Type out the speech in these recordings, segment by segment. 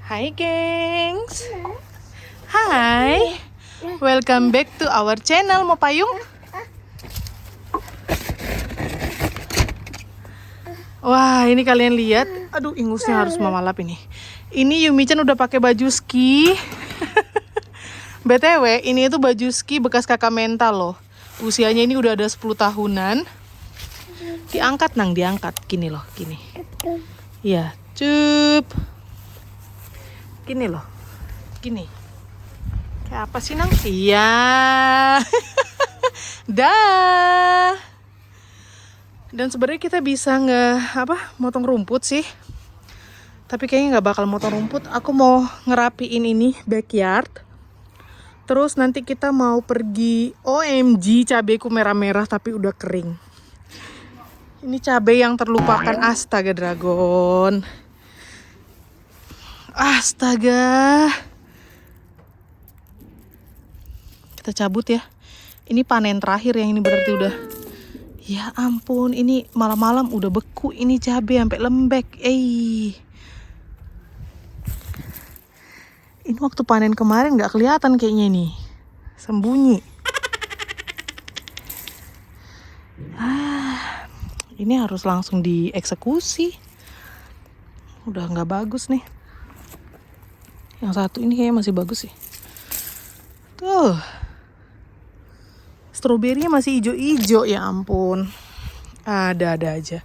Hai gengs. Hai. Welcome back to our channel. Mau payung? Wah, ini kalian lihat. Aduh, ingusnya harus mama lap ini. Ini Yumi-chan udah pakai baju ski. BTW, ini itu baju ski bekas kakak mental loh. Usianya ini udah ada 10 tahunan. Diangkat nang, diangkat. Gini loh, gini. Iya, cup. Gini loh. Gini. Kayak apa sih nang? Iya. Dah. Dan sebenarnya kita bisa motong rumput sih. Tapi kayaknya nggak bakal motong rumput. Aku mau ngerapiin ini backyard. Terus nanti kita mau pergi. OMG, cabeku merah-merah tapi udah kering. Ini cabai yang terlupakan. Astaga dragon. Astaga. Kita cabut ya. Ini panen terakhir yang ini berarti udah. Ya ampun, ini malam-malam udah beku ini cabai sampai lembek. Ini waktu panen kemarin nggak kelihatan kayaknya nih. Sembunyi. Ini harus langsung dieksekusi. Udah nggak bagus nih. Yang satu ini kayaknya masih bagus sih. Tuh. Stroberinya masih hijau-hijau, ya ampun. Ada-ada aja.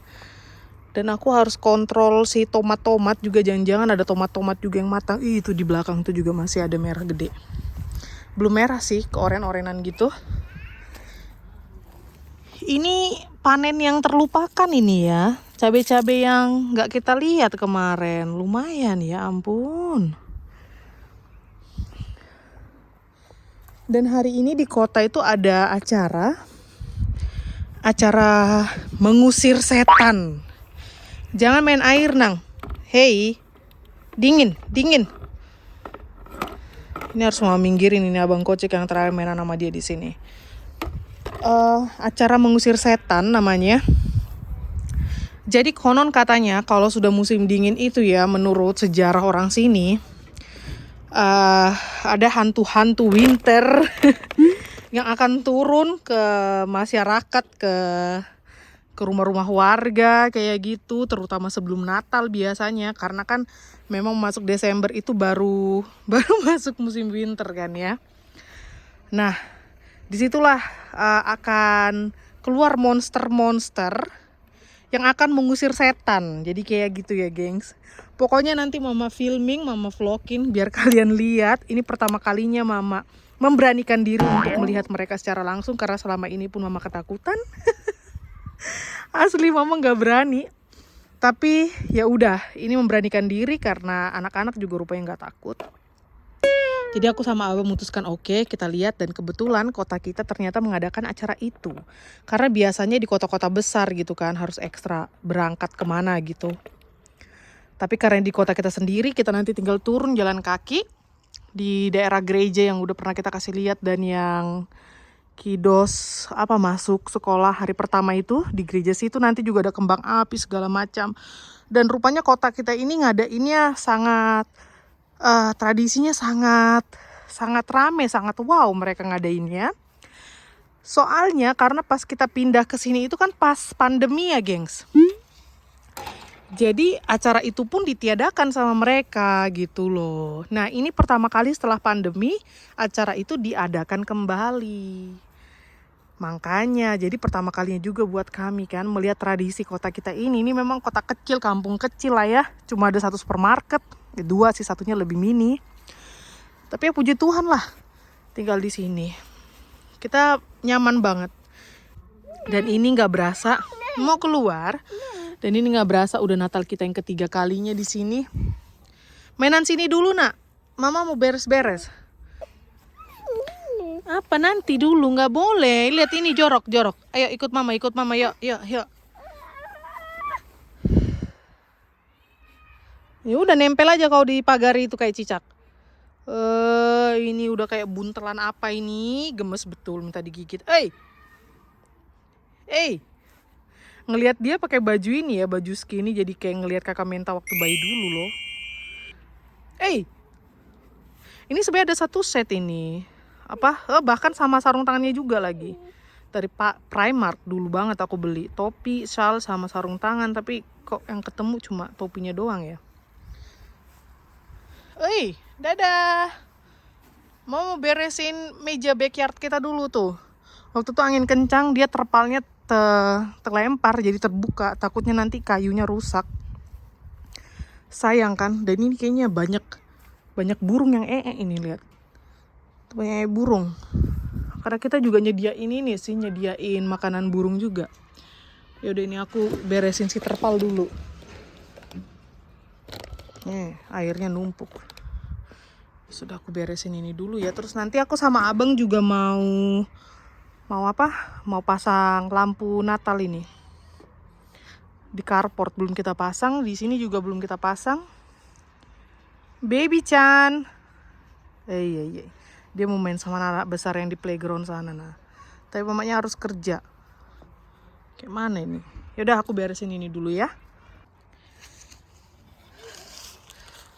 Dan aku harus kontrol si tomat-tomat juga, jangan-jangan ada tomat-tomat juga yang matang. Itu di belakang tuh juga masih ada merah gede. Belum merah sih, keoren-orenan gitu. Ini panen yang terlupakan ini ya. Cabai-cabai yang nggak kita lihat kemarin. Lumayan ya ampun. Dan hari ini di kota itu ada acara mengusir setan. Jangan main air nang. Hei, dingin. Ini harus mau minggirin ini abang kocek yang terakhir mainan sama dia di sini. Acara mengusir setan namanya. Jadi konon katanya kalau sudah musim dingin itu ya, menurut sejarah orang sini, ada hantu-hantu winter yang akan turun ke masyarakat, ke rumah-rumah warga kayak gitu, terutama sebelum Natal biasanya, karena kan memang masuk Desember itu baru masuk musim winter kan ya. Nah, disitulah akan keluar monster-monster yang akan mengusir setan. Jadi kayak gitu ya gengs. Pokoknya nanti mama filming, mama vlogin biar kalian lihat. Ini pertama kalinya mama memberanikan diri untuk melihat mereka secara langsung, karena selama ini pun mama ketakutan. Asli mama nggak berani. Tapi ya udah, ini memberanikan diri karena anak-anak juga rupanya nggak takut. Jadi aku sama Abah memutuskan oke, kita lihat, dan kebetulan kota kita ternyata mengadakan acara itu. Karena biasanya di kota-kota besar gitu kan harus ekstra berangkat kemana gitu. Tapi karena di kota kita sendiri, kita nanti tinggal turun jalan kaki di daerah gereja yang udah pernah kita kasih lihat, dan yang Kidos masuk sekolah hari pertama itu di gereja situ, nanti juga ada kembang api segala macam. Dan rupanya kota kita ini ngadainnya sangat tradisinya sangat rame, sangat wow mereka ngadainnya. Soalnya karena pas kita pindah ke sini itu kan pas pandemi ya, gengs. Jadi acara itu pun ditiadakan sama mereka gitu loh. Nah, ini pertama kali setelah pandemi acara itu diadakan kembali. Makanya jadi pertama kalinya juga buat kami kan melihat tradisi kota kita ini. Ini memang kota kecil, kampung kecil lah ya. Cuma ada satu supermarket, dua sih, satunya lebih mini. Tapi ya puji Tuhan lah tinggal di sini. Kita nyaman banget. Dan ini nggak berasa mau keluar. Dan ini nggak berasa udah Natal kita yang ketiga kalinya di sini. Mainan sini dulu nak. Mama mau beres-beres. Apa nanti dulu, nggak boleh. Lihat ini jorok. Ayo ikut mama, yuk. Ya udah nempel aja kau di pagar itu kayak cicak. Ini udah kayak buntelan apa ini, gemes betul minta digigit. Ngelihat dia pakai baju ini ya, baju ski ini, jadi kayak ngelihat kakak Menta waktu bayi dulu loh. Ini sebenarnya ada satu set ini. Bahkan sama sarung tangannya juga lagi. Dari Pak Primark dulu banget aku beli. Topi, shawl sama sarung tangan, tapi kok yang ketemu cuma topinya doang ya. Dadah. Mau beresin meja backyard kita dulu tuh. Waktu itu angin kencang, dia terpalnya terlempar jadi terbuka. Takutnya nanti kayunya rusak. Sayang kan? Dan ini kayaknya banyak burung yang ini, lihat. Banyak burung. Karena kita juga nyediain makanan burung juga. Yaudah, ini aku beresin si terpal dulu. Airnya numpuk. Sudah, aku beresin ini dulu ya. Terus nanti aku sama abang juga mau pasang lampu Natal ini. Di carport belum kita pasang, di sini juga belum kita pasang. Baby Chan. Iya. Dia mau main sama anak besar yang di playground sana. Tapi mamanya harus kerja. Kayak mana ini? Yaudah, aku beresin ini dulu ya.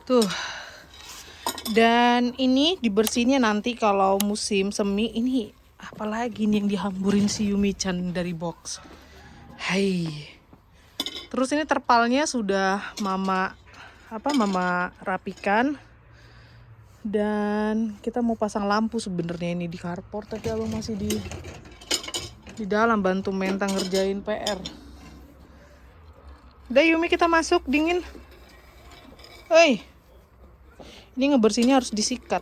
Tuh. Dan ini dibersihinnya nanti kalau musim semi. Ini apalagi nih yang dihamburin si Yumi-chan dari box. Hai. Terus ini terpalnya sudah mama rapikan. Dan kita mau pasang lampu sebenarnya ini di carport, tapi abang masih di dalam bantu Mentang ngerjain PR. Udah Yumi, kita masuk, dingin. Ini ngebersihnya harus disikat.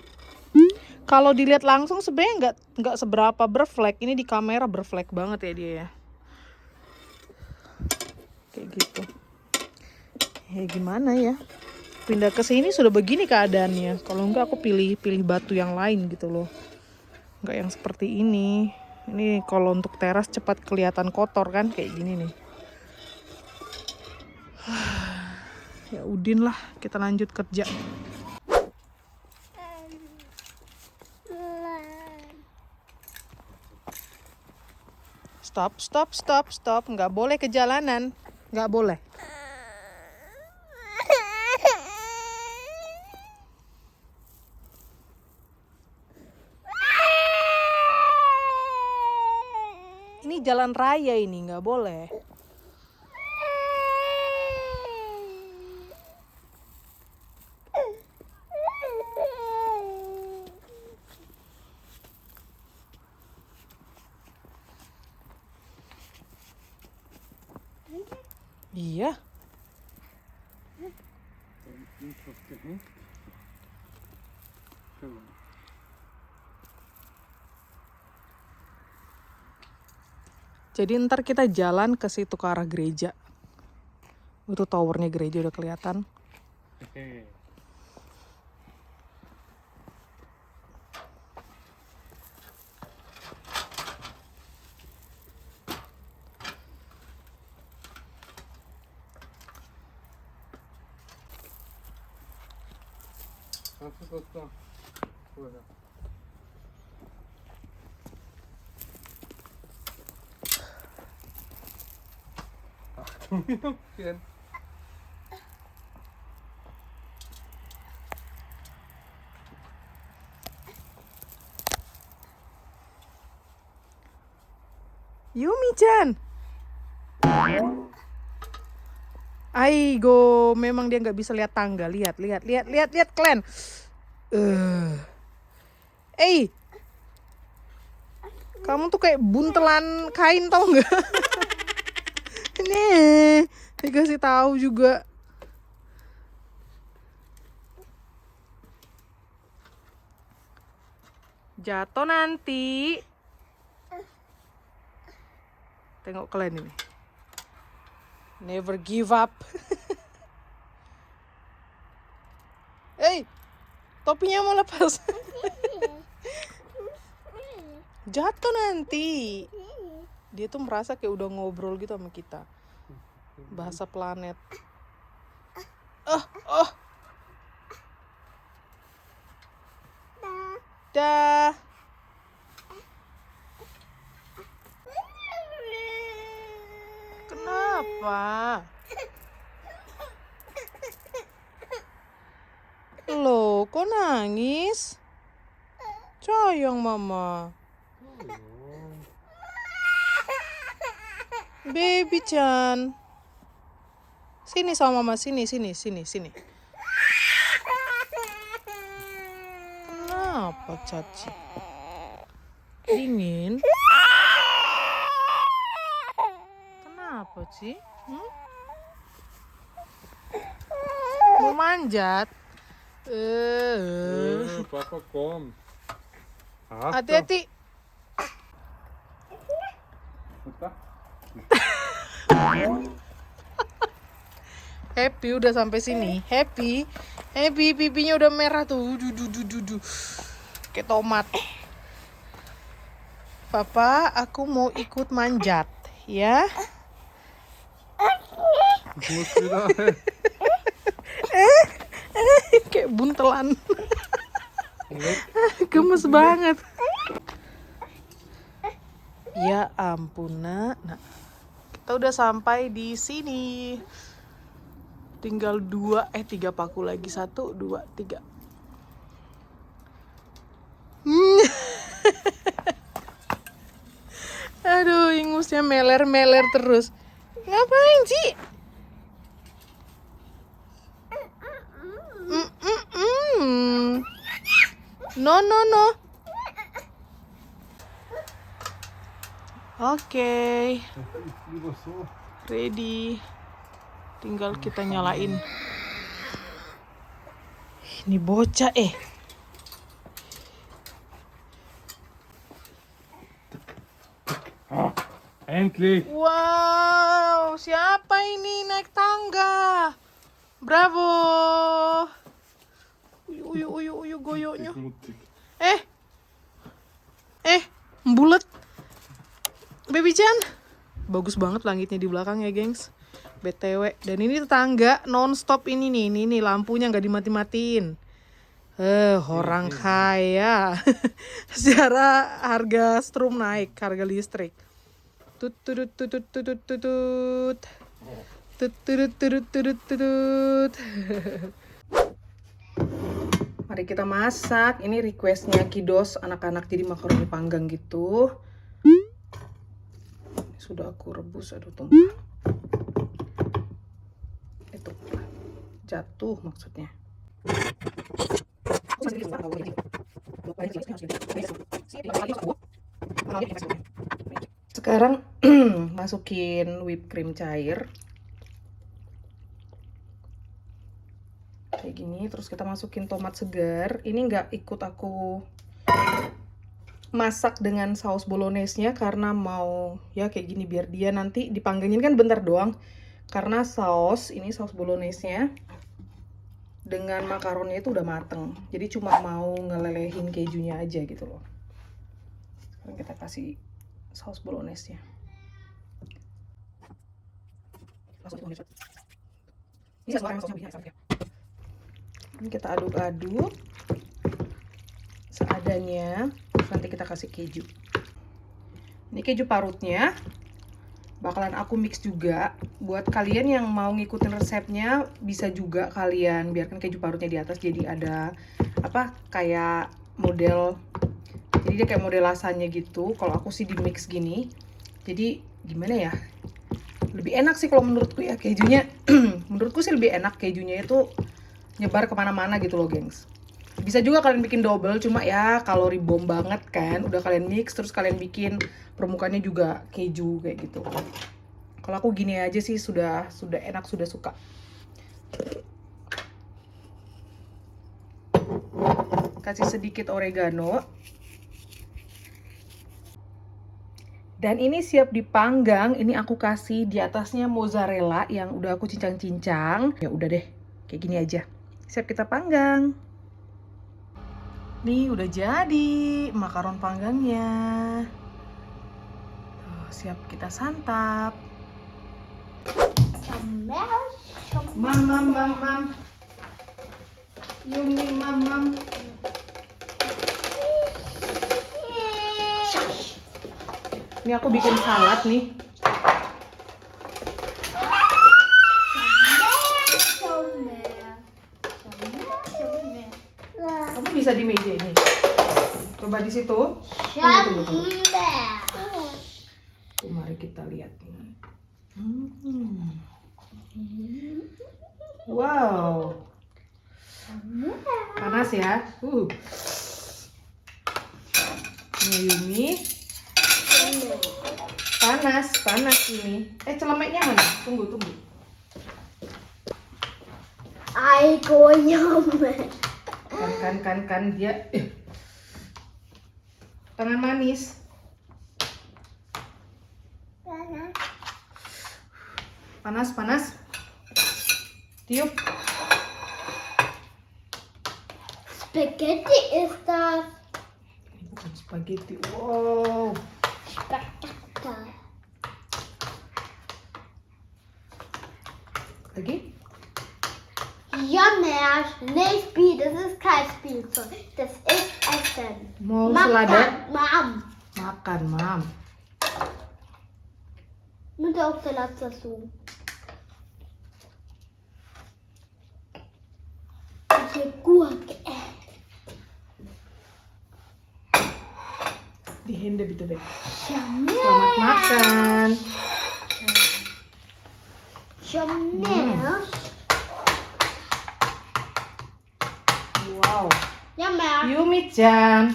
Kalau dilihat langsung sebenarnya nggak seberapa berflek. Ini di kamera berflek banget ya dia ya. Kayak gitu. Ya gimana ya? Pindah ke sini sudah begini keadaannya. Kalau enggak aku pilih batu yang lain gitu loh. Enggak yang seperti ini. Ini kalau untuk teras cepat kelihatan kotor kan, kayak gini nih. Ya udin lah, kita lanjut kerja. Stop. Nggak boleh ke jalanan. Nggak boleh. Ini jalan raya ini, nggak boleh. Iya. Jadi ntar kita jalan ke situ ke arah gereja. Itu towernya gereja udah kelihatan. Yumi-chan. Aigo, memang dia nggak bisa lihat tangga. Lihat, kalian. Kamu tuh kayak buntelan kain, tau nggak? Nih, dikasih tahu juga. Jatuh nanti. Tengok kalian ini. Never give up. Topinya mau lepas. Jatuh nanti. Dia tuh merasa kayak udah ngobrol gitu sama kita. Bahasa planet. Dah. Kenapa? Loh. kok nangis? Sayang mama. Baby Chan. Sini sama mama, sini. Kenapa Caci? Dingin? Kenapa sih? Mau manjat? Papa kom. Hati-hati. Happy udah sampai sini. Happy, pipinya udah merah tuh. Duh. Kayak tomat. Papa, aku mau ikut manjat, ya. Kayak buntelan. Gemes banget. Ya ampun, nak. Kita udah sampai di sini. Tinggal 3 paku lagi. 1, 2, 3. Aduh, ingusnya meler terus. Ngapain sih? No. Oke. Ready. Tinggal kita nyalain. Ini bocah Endlich. Wow, siapa ini naik tangga? Bravo. Uyu goyoknya. Bulet. Baby Chan. Bagus banget langitnya di belakang ya, gengs. BTW. Dan ini tetangga non-stop ini nih. Ini lampunya nggak dimati-matiin. Orang kaya. Secara harga strum naik, harga listrik. Tut. Mari kita masak. Ini requestnya Kidos, anak-anak, jadi makaroni panggang gitu. Sudah aku rebus, aduh tumpah. Itu jatuh maksudnya. Sekarang masukin whipped cream cair. Kayak gini, terus kita masukin tomat segar. Ini nggak ikut aku masak dengan saus bolognese-nya karena mau ya kayak gini biar dia nanti dipanggangin kan bentar doang. Karena ini saus bolognese-nya dengan makaroni itu udah mateng. Jadi cuma mau ngelelehin kejunya aja gitu loh. Sekarang kita kasih saus bolognese-nya. Ini kita aduk-aduk seadanya. Nanti kita kasih keju. Ini keju parutnya bakalan aku mix juga. Buat kalian yang mau ngikutin resepnya bisa juga kalian biarkan keju parutnya di atas, jadi ada kayak model, jadi dia kayak model lasanya gitu. Kalau aku sih di mix gini, jadi gimana ya, lebih enak sih kalau menurutku ya kejunya. Menurutku sih lebih enak kejunya itu nyebar kemana-mana gitu loh, gengs. Bisa juga kalian bikin double, cuma ya kalori bom banget kan. Udah kalian mix terus kalian bikin permukaannya juga keju kayak gitu. Kalau aku gini aja sih sudah enak, sudah suka. Kasih sedikit oregano. Dan ini siap dipanggang. Ini aku kasih di atasnya mozzarella yang udah aku cincang-cincang. Ya udah deh, kayak gini aja. Siap kita panggang. Nih udah jadi makaron panggangnya. Tuh, siap kita santap. Mam. Yummy mam. Ini aku bikin salad nih. Kamu bisa di meja ini. Coba di situ. Tunggu. Tuh, mari kita lihat nih. Wow. Panas ya. Ini Yumi. Panas ini. Celemeknya mana? Tunggu. Aiko nyampe. Kan dia. Tangan manis. Panas. Tiup. Spaghetti ist das. Ini bukan spaghetti. Wow. Spektakel. Lagi? Ja, Mensch, nicht Spiel, das ist kein Spielzeug. Das ist Essen. Mau selada? Mam. Makan, Mam. Mit auch Salat dazu. Diese Gurke. Di hände bitte deh. Jamel. Selamat makan. Jamel. Wow. Jamel. Yumi-chan.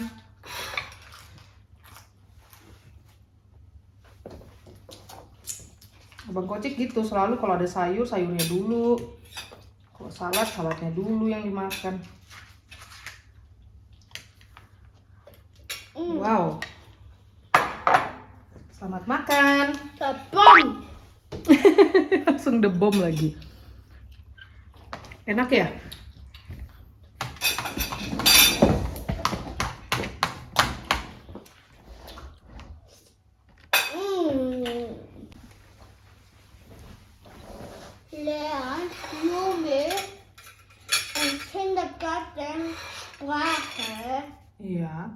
Abang Kocik gitu, selalu kalau ada sayur, sayurnya dulu. Kalau salad, saladnya dulu yang dimakan. Wow. Selamat makan. Bom. Langsung debom lagi. Enak ya? Lernt Junge im Kindergarten Sprache. Iya.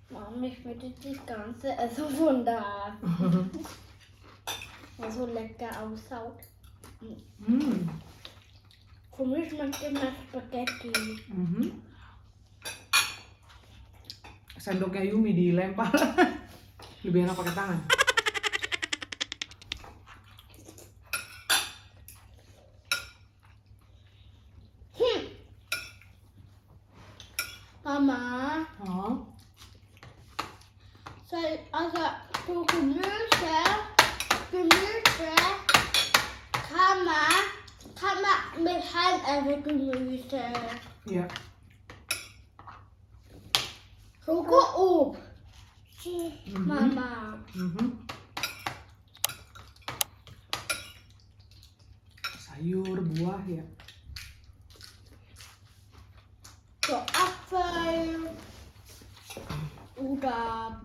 Mom, ich möchte das ganze Essen von da. Was so lecker ausschaut. Komisch schmeckt immer Spaghetti. Sendoknya Yumi dilempar. Lebih enak pakai tangan. Mama, Oh. also so Gemüse kann man mit Hand essen Gemüse. Iya. Schokoobst. Mama. Sayur, buah ya. So Apfel. Oder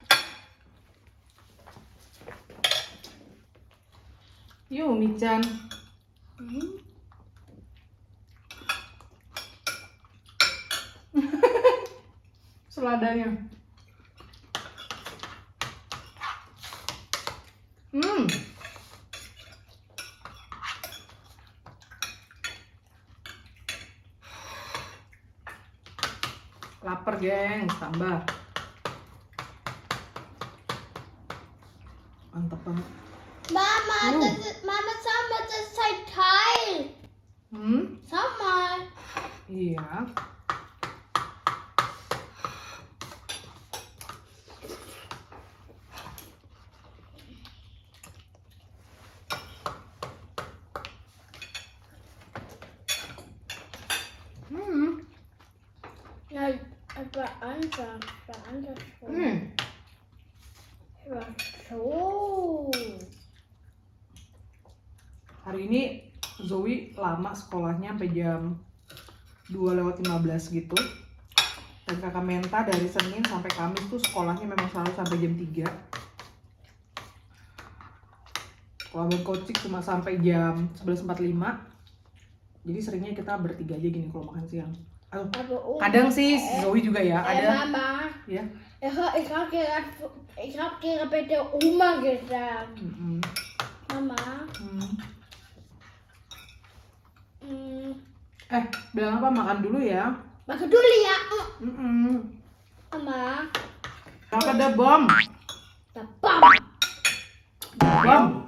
Yumi-chan. Seladanya. Lapar, geng. Tambah. Mantap banget. Mama, Mama, schau mal, das ist ein Teil. Schau mal. Iya. Ja, aber anders. Ja, so. Hari ini Zoe lama sekolahnya sampai jam 2:15 gitu. Dan kakak Menta dari Senin sampai Kamis tuh sekolahnya memang selalu sampai jam 3. Kalau Abang Kocik cuma sampai jam 11:45. Jadi seringnya kita bertiga aja gini kalau makan siang. Kadang sih Zoe juga ya ada. Mama, Ya. ich hab gerade bei der Oma gesagt. Mama. Hmm. Hmm. Bilang apa? Makan dulu ya. Makan dulu ya. Mama. Mama. Apa ada bom? The bomb. Bom.